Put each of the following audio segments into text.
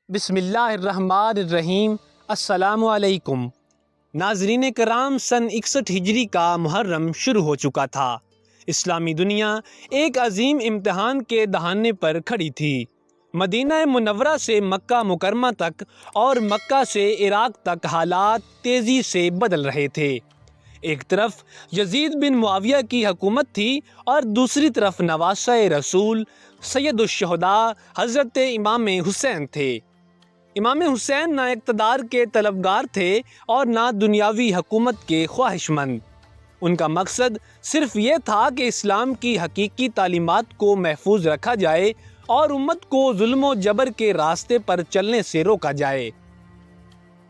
بسم اللہ الرحمن الرحیم۔ السلام علیکم ناظرین کرام، سن 61 ہجری کا محرم شروع ہو چکا تھا۔ اسلامی دنیا ایک عظیم امتحان کے دہانے پر کھڑی تھی۔ مدینہ منورہ سے مکہ مکرمہ تک اور مکہ سے عراق تک حالات تیزی سے بدل رہے تھے۔ ایک طرف یزید بن معاویہ کی حکومت تھی اور دوسری طرف نواسہ رسول سید الشہداء حضرت امام حسین تھے۔ امام حسین نہ اقتدار کے طلبگار تھے اور نہ دنیاوی حکومت کے خواہش مند۔ ان کا مقصد صرف یہ تھا کہ اسلام کی حقیقی تعلیمات کو محفوظ رکھا جائے اور امت کو ظلم و جبر کے راستے پر چلنے سے روکا جائے۔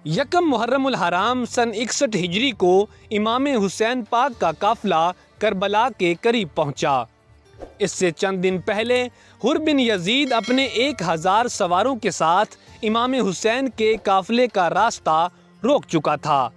یکم محرم الحرام سن 61 ہجری کو امام حسین پاک کا قافلہ کربلا کے قریب پہنچا۔ اس سے چند دن پہلے حر بن یزید اپنے 1000 سواروں کے ساتھ امام حسین کے قافلے کا راستہ روک چکا تھا۔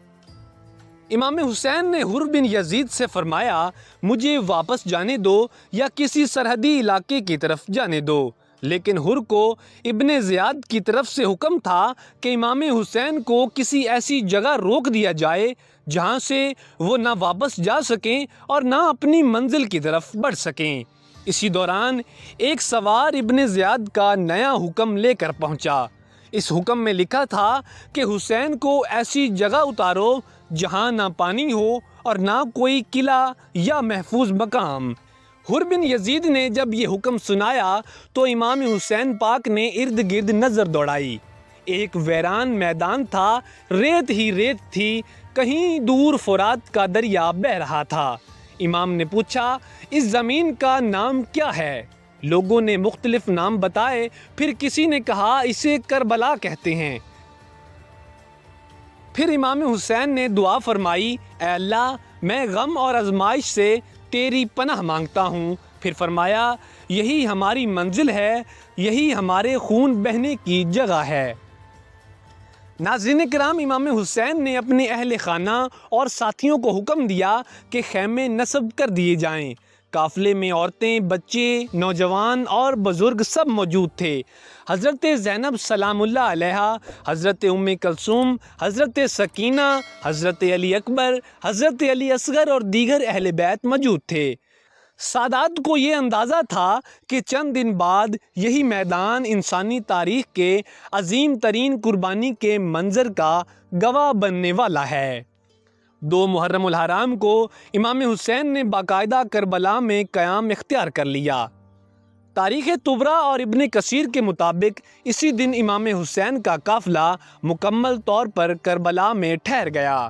امام حسین نے حر بن یزید سے فرمایا، مجھے واپس جانے دو یا کسی سرحدی علاقے کی طرف جانے دو، لیکن حر کو ابن زیاد کی طرف سے حکم تھا کہ امام حسین کو کسی ایسی جگہ روک دیا جائے جہاں سے وہ نہ واپس جا سکیں اور نہ اپنی منزل کی طرف بڑھ سکیں۔ اسی دوران ایک سوار ابن زیاد کا نیا حکم لے کر پہنچا۔ اس حکم میں لکھا تھا کہ حسین کو ایسی جگہ اتارو جہاں نہ پانی ہو اور نہ کوئی قلعہ یا محفوظ مقام۔ حر بن یزید نے جب یہ حکم سنایا تو امام حسین پاک نے ارد گرد نظر دوڑائی۔ ایک ویران میدان تھا، ریت ہی ریت تھی، کہیں دور فرات کا دریا بہہ رہا تھا۔ امام نے پوچھا، اس زمین کا نام کیا ہے؟ لوگوں نے مختلف نام بتائے، پھر کسی نے کہا اسے کربلا کہتے ہیں۔ پھر امام حسین نے دعا فرمائی، اے اللہ، میں غم اور آزمائش سے تیری پناہ مانگتا ہوں۔ پھر فرمایا، یہی ہماری منزل ہے، یہی ہمارے خون بہنے کی جگہ ہے۔ ناظرین کرام، امام حسین نے اپنے اہل خانہ اور ساتھیوں کو حکم دیا کہ خیمے نصب کر دیے جائیں۔ قافلے میں عورتیں، بچے، نوجوان اور بزرگ سب موجود تھے۔ حضرت زینب سلام اللہ علیہا، حضرت ام کلثوم، حضرت سکینہ، حضرت علی اکبر، حضرت علی اصغر اور دیگر اہل بیت موجود تھے۔ سادات کو یہ اندازہ تھا کہ چند دن بعد یہی میدان انسانی تاریخ کے عظیم ترین قربانی کے منظر کا گواہ بننے والا ہے۔ 2 محرم الحرام کو امام حسین نے باقاعدہ کربلا میں قیام اختیار کر لیا۔ تاریخ طبرا اور ابن کثیر کے مطابق اسی دن امام حسین کا قافلہ مکمل طور پر کربلا میں ٹھہر گیا۔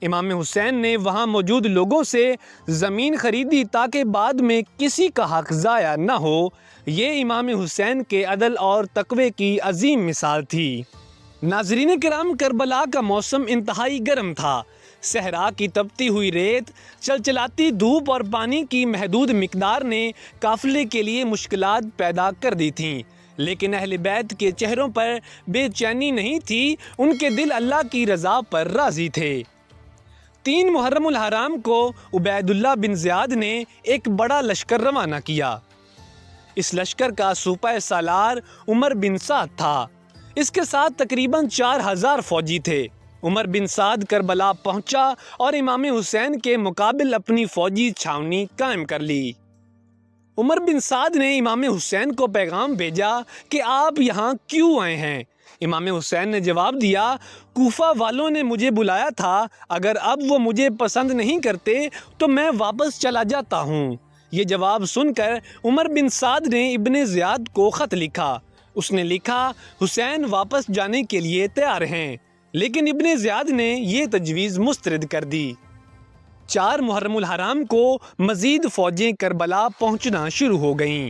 امام حسین نے وہاں موجود لوگوں سے زمین خریدی تاکہ بعد میں کسی کا حق ضائع نہ ہو۔ یہ امام حسین کے عدل اور تقوی کی عظیم مثال تھی۔ ناظرین کرام، کربلا کا موسم انتہائی گرم تھا۔ صحرا کی تپتی ہوئی ریت، چلچلاتی دھوپ اور پانی کی محدود مقدار نے قافلے کے لیے مشکلات پیدا کر دی تھیں، لیکن اہل بیت کے چہروں پر بے چینی نہیں تھی، ان کے دل اللہ کی رضا پر راضی تھے۔ 3 محرم الحرام کو عبید اللہ بن زیاد نے ایک بڑا لشکر روانہ کیا۔ اس لشکر کا سپہ سالار عمر بن سعد تھا۔ اس کے ساتھ تقریباً 4000 فوجی تھے۔ عمر بن سعد کربلا پہنچا اور امام حسین کے مقابل اپنی فوجی چھاونی قائم کر لی۔ عمر بن سعد نے امام حسین کو پیغام بھیجا کہ آپ یہاں کیوں آئے ہیں؟ امام حسین نے جواب دیا، کوفہ والوں نے مجھے بلایا تھا، اگر اب وہ مجھے پسند نہیں کرتے تو میں واپس چلا جاتا ہوں۔ یہ جواب سن کر عمر بن سعد نے ابن زیاد کو خط لکھا۔ اس نے لکھا، حسین واپس جانے کے لیے تیار ہیں، لیکن ابن زیاد نے یہ تجویز مسترد کر دی۔ 4 محرم الحرام کو مزید فوجیں کربلا پہنچنا شروع ہو گئیں۔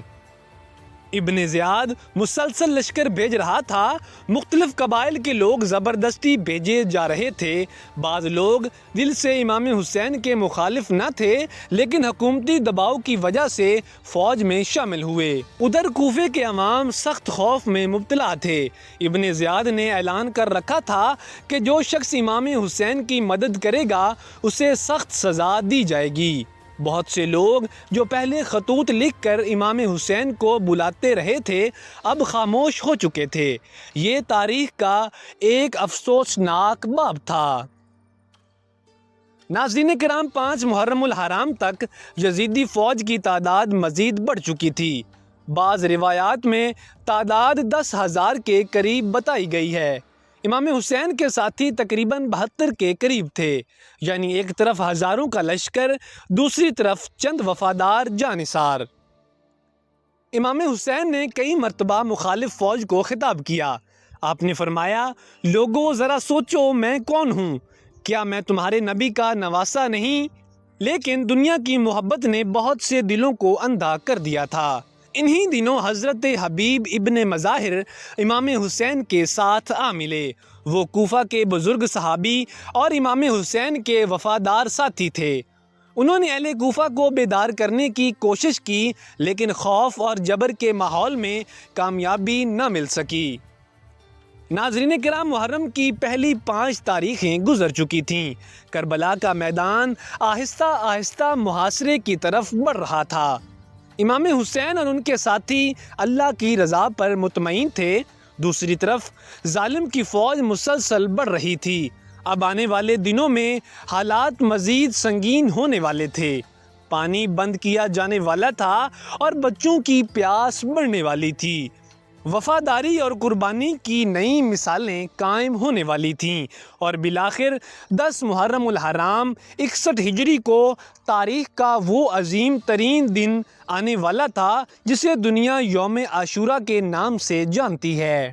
ابن زیاد مسلسل لشکر بھیج رہا تھا۔ مختلف قبائل کے لوگ زبردستی بھیجے جا رہے تھے۔ بعض لوگ دل سے امام حسین کے مخالف نہ تھے، لیکن حکومتی دباؤ کی وجہ سے فوج میں شامل ہوئے۔ ادھر کوفے کے عوام سخت خوف میں مبتلا تھے۔ ابن زیاد نے اعلان کر رکھا تھا کہ جو شخص امام حسین کی مدد کرے گا اسے سخت سزا دی جائے گی۔ بہت سے لوگ جو پہلے خطوط لکھ کر امام حسین کو بلاتے رہے تھے اب خاموش ہو چکے تھے۔ یہ تاریخ کا ایک افسوسناک باب تھا۔ ناظرین کرام، 5 محرم الحرام تک یزیدی فوج کی تعداد مزید بڑھ چکی تھی۔ بعض روایات میں تعداد 10,000 کے قریب بتائی گئی ہے۔ امام حسین کے ساتھی تقریباً 72 کے قریب تھے، یعنی ایک طرف ہزاروں کا لشکر، دوسری طرف چند وفادار جانثار۔ امام حسین نے کئی مرتبہ مخالف فوج کو خطاب کیا۔ آپ نے فرمایا، لوگو ذرا سوچو میں کون ہوں؟ کیا میں تمہارے نبی کا نواسہ نہیں؟ لیکن دنیا کی محبت نے بہت سے دلوں کو اندھا کر دیا تھا۔ انہی دنوں حضرت حبیب ابن مظاہر امام حسین کے ساتھ آ ملے۔ وہ کوفہ کے بزرگ صحابی اور امام حسین کے وفادار ساتھی تھے۔ انہوں نے اہل کوفہ کو بیدار کرنے کی کوشش کی، لیکن خوف اور جبر کے ماحول میں کامیابی نہ مل سکی۔ ناظرین کرام، محرم کی پہلی 5 تاریخیں گزر چکی تھیں۔ کربلا کا میدان آہستہ آہستہ محاصرے کی طرف بڑھ رہا تھا۔ امام حسین اور ان کے ساتھی اللہ کی رضا پر مطمئن تھے۔ دوسری طرف ظالم کی فوج مسلسل بڑھ رہی تھی۔ اب آنے والے دنوں میں حالات مزید سنگین ہونے والے تھے۔ پانی بند کیا جانے والا تھا اور بچوں کی پیاس بڑھنے والی تھی۔ وفاداری اور قربانی کی نئی مثالیں قائم ہونے والی تھیں، اور بالآخر 10 محرم الحرام 61 ہجری کو تاریخ کا وہ عظیم ترین دن آنے والا تھا جسے دنیا یوم عاشوراء کے نام سے جانتی ہے۔